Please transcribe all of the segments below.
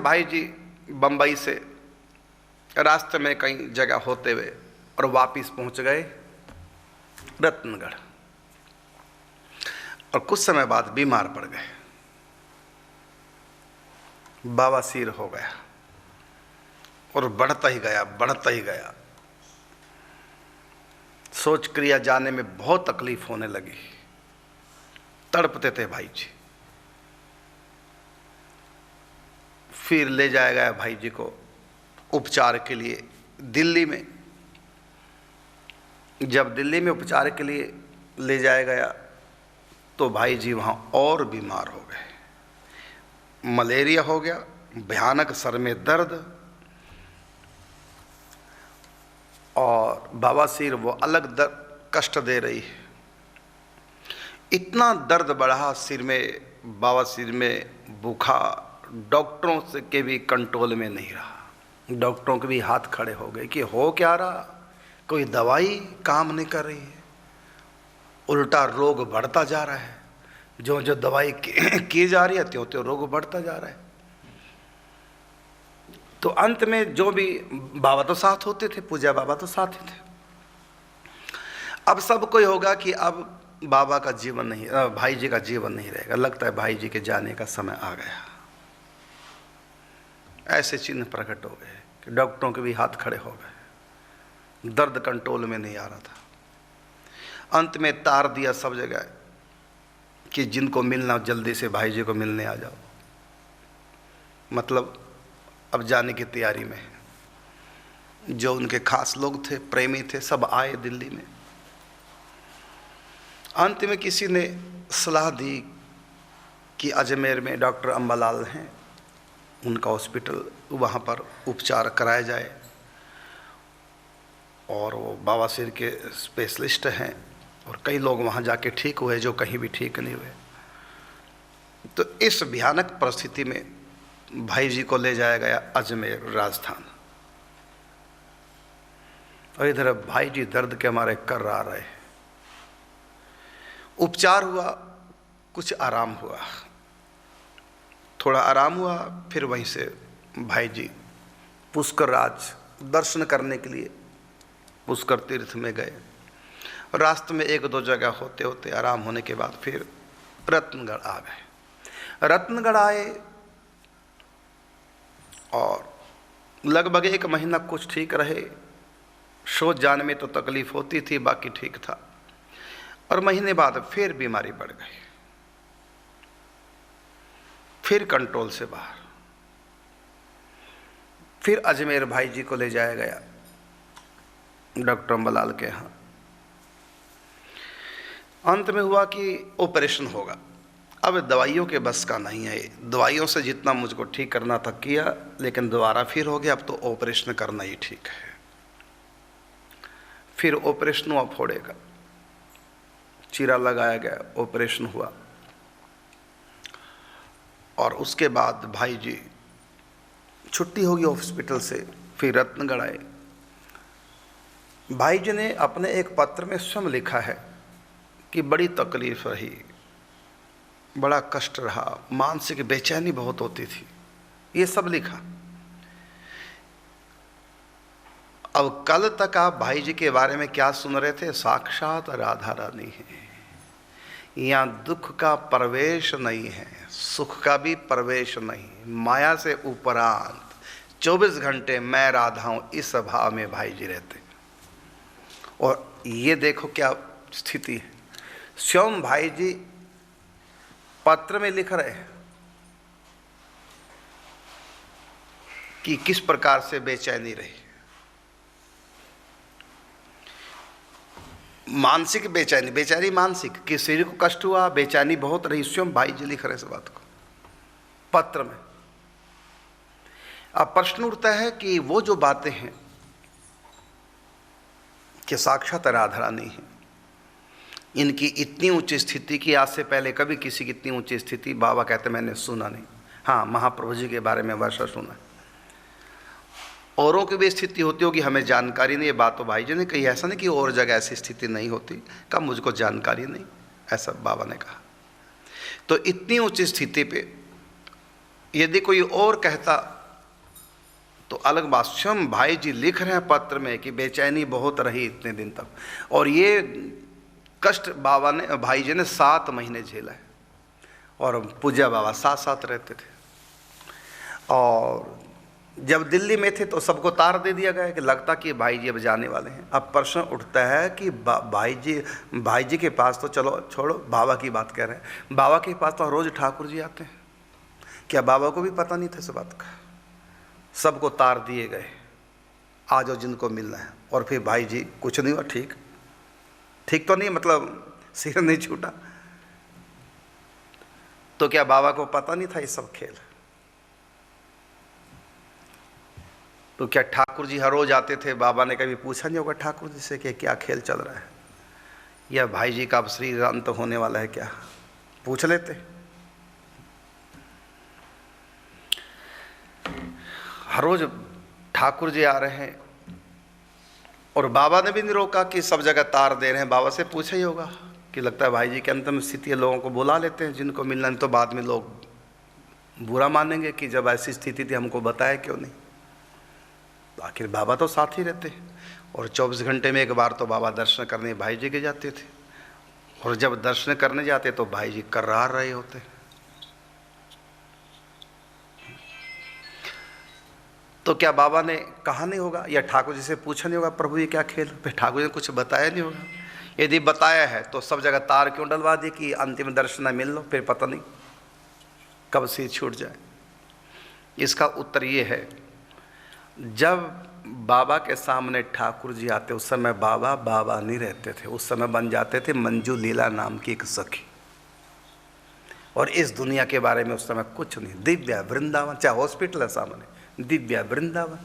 भाई जी बम्बई से रास्ते में कई जगह होते हुए और वापिस पहुंच गए रत्नगढ़, और कुछ समय बाद बीमार पड़ गए, बवासीर हो गया और बढ़ता ही गया, बढ़ता ही गया। सोच क्रिया जाने में बहुत तकलीफ होने लगी, तड़पते थे भाई जी। फिर ले जाया गया भाई जी को उपचार के लिए दिल्ली में। जब दिल्ली में उपचार के लिए ले जाया गया तो भाई जी वहाँ और बीमार हो गए, मलेरिया हो गया, भयानक सर में दर्द, और बवासीर वो अलग दर्द कष्ट दे रही है। इतना दर्द बढ़ा सिर में, बवासीर में, बुखार, डॉक्टरों से के भी कंट्रोल में नहीं रहा। डॉक्टरों के भी हाथ खड़े हो गए कि हो क्या रहा, कोई दवाई काम नहीं कर रही है, उल्टा रोग बढ़ता जा रहा है। जो जो दवाई की जा रही है त्यों त्यों रोग बढ़ता जा रहा है। तो अंत में जो भी, बाबा तो साथ होते थे, पूजा बाबा तो साथ ही थे। अब सब कोई होगा कि अब बाबा का जीवन नहीं, भाई जी का जीवन नहीं रहेगा, लगता है भाई जी के जाने का समय आ गया। ऐसे चिन्ह प्रकट हो गए कि डॉक्टरों के भी हाथ खड़े हो गए, दर्द कंट्रोल में नहीं आ रहा था। अंत में तार दिया सब जगह कि जिनको मिलना जल्दी से भाई जी को मिलने आ जाओ, मतलब अब जाने की तैयारी में। जो उनके खास लोग थे, प्रेमी थे, सब आए दिल्ली में। अंत में किसी ने सलाह दी कि अजमेर में डॉक्टर अम्बालाल हैं, उनका हॉस्पिटल, वहाँ पर उपचार कराया जाए, और वो बवासीर के स्पेशलिस्ट हैं, और कई लोग वहाँ जाके ठीक हुए जो कहीं भी ठीक नहीं हुए। तो इस भयानक परिस्थिति में भाई जी को ले जाया गया अजमेर राजस्थान, और इधर भाई जी दर्द के मारे कर्रा रहे। उपचार हुआ, कुछ आराम हुआ, थोड़ा आराम हुआ, फिर वहीं से भाई जी पुष्कर राज दर्शन करने के लिए पुष्कर तीर्थ में गए। रास्ते में एक दो जगह होते होते आराम होने के बाद फिर रत्नगढ़ आ गए। रत्नगढ़ आए और लगभग 1 महीना कुछ ठीक रहे। शोच जाने में तो तकलीफ होती थी, बाकी ठीक था। और महीने बाद फिर बीमारी बढ़ गई, फिर कंट्रोल से बाहर। फिर अजमेर भाई जी को ले जाया गया डॉक्टर अम्बालाल के यहाँ। अंत में हुआ कि ऑपरेशन होगा। अब दवाइयों के बस का नहीं है, दवाइयों से जितना मुझको ठीक करना था किया, लेकिन दोबारा फिर हो गया, अब तो ऑपरेशन करना ही ठीक है। फिर ऑपरेशन हुआ फोड़े का, चीरा लगाया गया, ऑपरेशन हुआ, और उसके बाद भाई जी छुट्टी होगी हॉस्पिटल से, फिर रत्नगढ़ आए। भाई जी ने अपने एक पत्र में स्वयं लिखा है कि बड़ी तकलीफ रही, बड़ा कष्ट रहा, मानसिक बेचैनी बहुत होती थी, ये सब लिखा। अब कल तक आप भाई जी के बारे में क्या सुन रहे थे? साक्षात राधा रानी है, यहाँ दुख का प्रवेश नहीं है, सुख का भी प्रवेश नहीं, माया से उपरांत 24 घंटे मैं राधा हूँ, इस भाव में भाई जी रहते। और ये देखो क्या स्थिति है, स्वयं भाई जी पत्र में लिख रहे हैं कि किस प्रकार से बेचैनी रही, मानसिक बेचैनी, बेचैनी मानसिक कि शरीर को कष्ट हुआ, बेचैनी बहुत रही। स्वयं भाई जी लिख रहे इस बात को पत्र में। अब प्रश्न उठता है कि वो जो बातें हैं कि साक्षात राधा रानी है, इनकी इतनी ऊंची स्थिति की आज से पहले कभी किसी की इतनी ऊंची स्थिति बाबा कहते मैंने सुना नहीं। हाँ, महाप्रभु जी के बारे में वर्षा सुना, औरों की भी स्थिति होती होगी, हमें जानकारी नहीं। ये बात तो भाई जी ने कही, ऐसा नहीं कि और जगह ऐसी स्थिति नहीं होती, कहा मुझको जानकारी नहीं, ऐसा बाबा ने कहा। तो इतनी ऊंची स्थिति पे यदि कोई और कहता तो अलग बात, स्वयं भाई जी लिख रहे हैं पत्र में कि बेचैनी बहुत रही इतने दिन तक, और ये कष्ट बाबा ने, भाई जी ने 7 महीने झेला है। और पूज्य बाबा साथ साथ रहते थे। और जब दिल्ली में थे तो सबको तार दे दिया गया कि लगता कि भाई जी अब जाने वाले हैं। अब प्रश्न उठता है कि भाई जी के पास तो चलो छोड़ो, बाबा की बात कह रहे हैं, बाबा के पास तो रोज़ ठाकुर जी आते हैं। क्या बाबा को भी पता नहीं था इस बात का? सबको तार दिए गए, आ जाओ जिनको मिलना है। और फिर भाई जी कुछ नहीं हुआ, ठीक तो नहीं, मतलब सिर नहीं छूटा। तो क्या बाबा को पता नहीं था ये सब खेल? तो क्या ठाकुर जी हर रोज आते थे? बाबा ने कभी पूछा नहीं होगा ठाकुर जी से कि क्या खेल चल रहा है, या भाई जी का अब शरीर अंत होने वाला है, क्या पूछ लेते? हर रोज ठाकुर जी आ रहे हैं, और बाबा ने भी नहीं रोका कि सब जगह तार दे रहे हैं। बाबा से पूछा ही होगा कि लगता है भाई जी की अंतिम स्थिति है, लोगों को बुला लेते हैं जिनको मिलना है, तो बाद में लोग बुरा मानेंगे कि जब ऐसी स्थिति थी हमको बताया क्यों नहीं। तो आखिर बाबा तो साथ ही रहते, और 24 घंटे में एक बार तो बाबा दर्शन करने भाई जी के जाते थे, और जब दर्शन करने जाते तो भाई जी कर्रार रहे होते। तो क्या बाबा ने कहा नहीं होगा, या ठाकुर जी से पूछा नहीं होगा प्रभु ये क्या खेल? फिर ठाकुर जी ने कुछ बताया नहीं होगा। यदि बताया है तो सब जगह तार क्यों डलवा दी कि अंतिम दर्शन मिल लो, फिर पता नहीं कब से छूट जाए। इसका उत्तर ये है, जब बाबा के सामने ठाकुर जी आते उस समय बाबा नहीं रहते थे, उस समय बन जाते थे मंजू लीला नाम की एक सखी, और इस दुनिया के बारे में उस समय कुछ नहीं। दिव्या वृंदावन, चाहे हॉस्पिटल है सामने, दिव्या वृंदावन,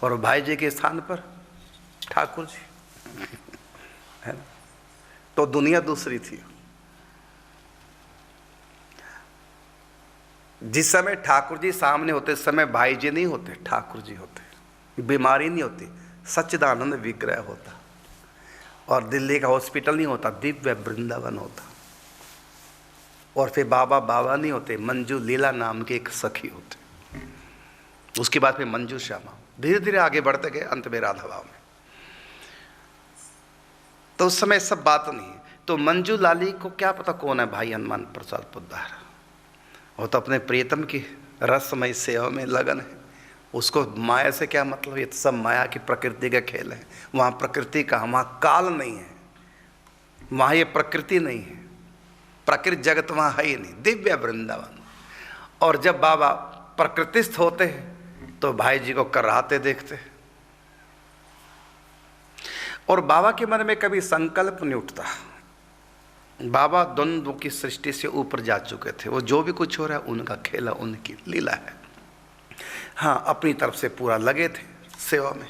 और भाई जी के स्थान पर ठाकुर जी, है ना? तो दुनिया दूसरी थी। जिस समय ठाकुर जी सामने होते उस समय भाई जी नहीं होते, ठाकुर जी होते। बीमारी नहीं होती, सच्चिदानंद विग्रह होता, और दिल्ली का हॉस्पिटल नहीं होता, दिव्य वृंदावन होता। और फिर बाबा नहीं होते, मंजू लीला नाम के एक सखी होते। उसके बाद फिर मंजू श्यामा, धीरे धीरे आगे बढ़ते गए, अंत में राधा भाव में। तो उस समय सब बात नहीं। तो मंजू लाली को क्या पता कौन है भाई हनुमान प्रसाद पोद्दार? वो तो अपने प्रियतम की रसमय सेवा में लगन है। उसको माया से क्या मतलब? ये तो सब माया की प्रकृति का खेल है। वहाँ प्रकृति का, वहाँ काल नहीं है, वहाँ ये प्रकृति नहीं है, प्रकृति जगत वहाँ है ही नहीं, दिव्य वृंदावन। और जब बाबा प्रकृतिस्थ होते हैं तो भाई जी को कराहते देखते, और बाबा के मन में कभी संकल्प नहीं उठता। बाबा द्वंद्व की सृष्टि से ऊपर जा चुके थे, वो जो भी कुछ हो रहा है उनका खेला, उनकी लीला है। हाँ, अपनी तरफ से पूरा लगे थे सेवा में।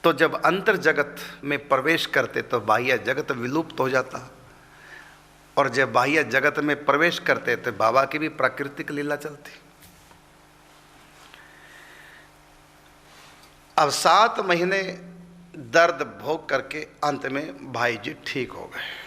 तो जब अंतर जगत में प्रवेश करते तो बाह्य जगत विलुप्त हो जाता, और जब बाह्य जगत में प्रवेश करते तो बाबा की भी प्राकृतिक लीला चलती। अब 7 महीने दर्द भोग करके अंत में भाई जी ठीक हो गए।